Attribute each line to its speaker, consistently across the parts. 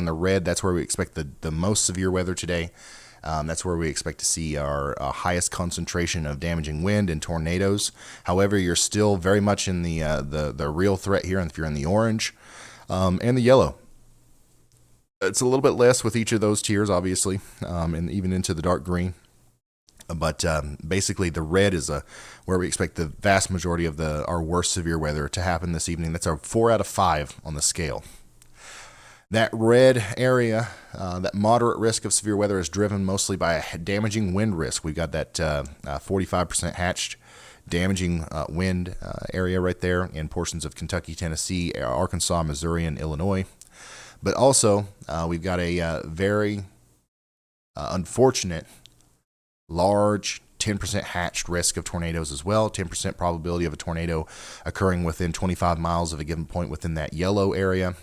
Speaker 1: in the red, that's where we expect the most severe weather today. That's where we expect to see our highest concentration of damaging wind and tornadoes. However, you're still very much in the real threat here if you're in the orange and the yellow. It's a little bit less with each of those tiers, obviously, and even into the dark green. But basically, the red is where we expect the vast majority of our worst severe weather to happen this evening. That's our 4 out of 5 on the scale. That red area, that moderate risk of severe weather, is driven mostly by a damaging wind risk. We've got that 45% hatched damaging wind area right there in portions of Kentucky, Tennessee, Arkansas, Missouri, and Illinois. But also, we've got a very unfortunate, large 10% hatched risk of tornadoes as well. 10% probability of a tornado occurring within 25 miles of a given point within that yellow area.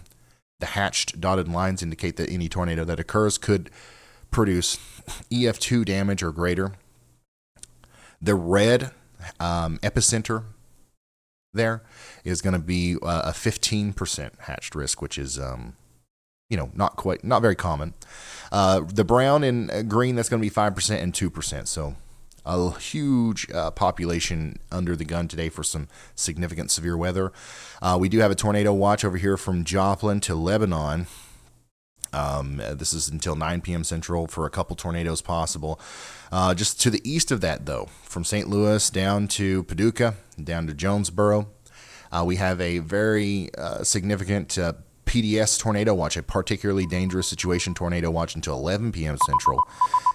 Speaker 1: The hatched dotted lines indicate that any tornado that occurs could produce EF2 damage or greater. The red epicenter there is going to be a 15% hatched risk, which is not very common. The brown and green, that's going to be 5% and 2%. So a huge population under the gun today for some significant severe weather. We do have a tornado watch over here from Joplin to Lebanon. This is until 9 p.m. Central for a couple tornadoes possible. Just to the east of that, though, from St. Louis down to Paducah, down to Jonesboro, we have a very significant PDS tornado watch, a particularly dangerous situation tornado watch until 11 p.m. Central.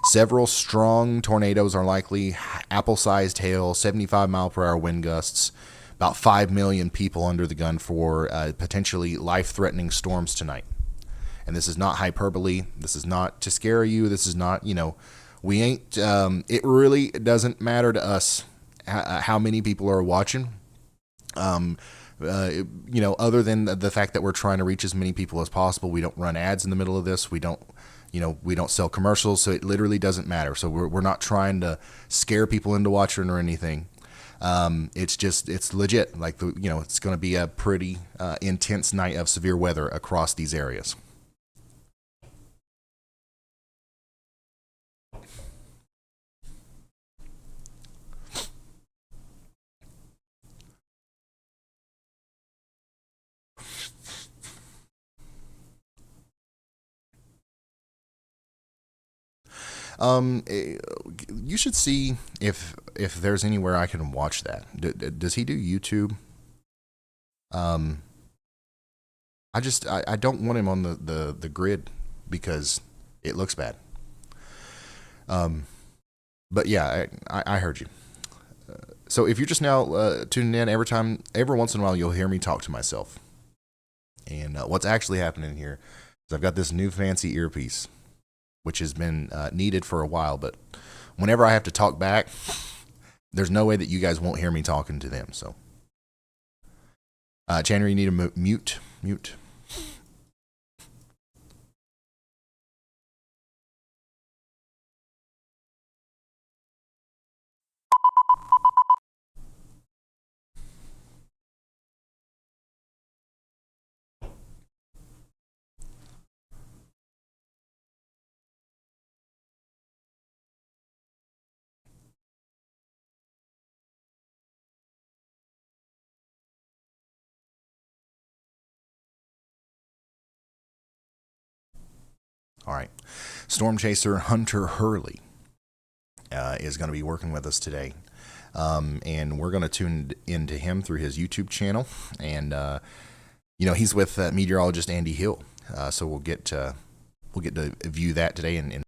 Speaker 1: Several strong tornadoes are likely, apple-sized hail, 75-mile-per-hour wind gusts, about 5 million people under the gun for potentially life-threatening storms tonight. And this is not hyperbole. This is not to scare you. This is not, we ain't, it really doesn't matter to us how many people are watching. Other than the fact that we're trying to reach as many people as possible. We don't run ads in the middle of this. We don't sell commercials, so it literally doesn't matter. So we're not trying to scare people into watching or anything. It's legit. Like it's going to be a pretty intense night of severe weather across these areas. You should see if there's anywhere I can watch that. Does he do YouTube? I don't want him on the grid because it looks bad. But yeah, I heard you. So if you're just now tuning in, every once in a while you'll hear me talk to myself. And what's actually happening here is I've got this new fancy earpiece, which has been needed for a while, but whenever I have to talk back, there's no way that you guys won't hear me talking to them. So, Chandler, you need to mute. All right. Storm Chaser Hunter Hurley is going to be working with us today. And we're going to tune into him through his YouTube channel. And, he's with meteorologist Andy Hill. So we'll get to view that today and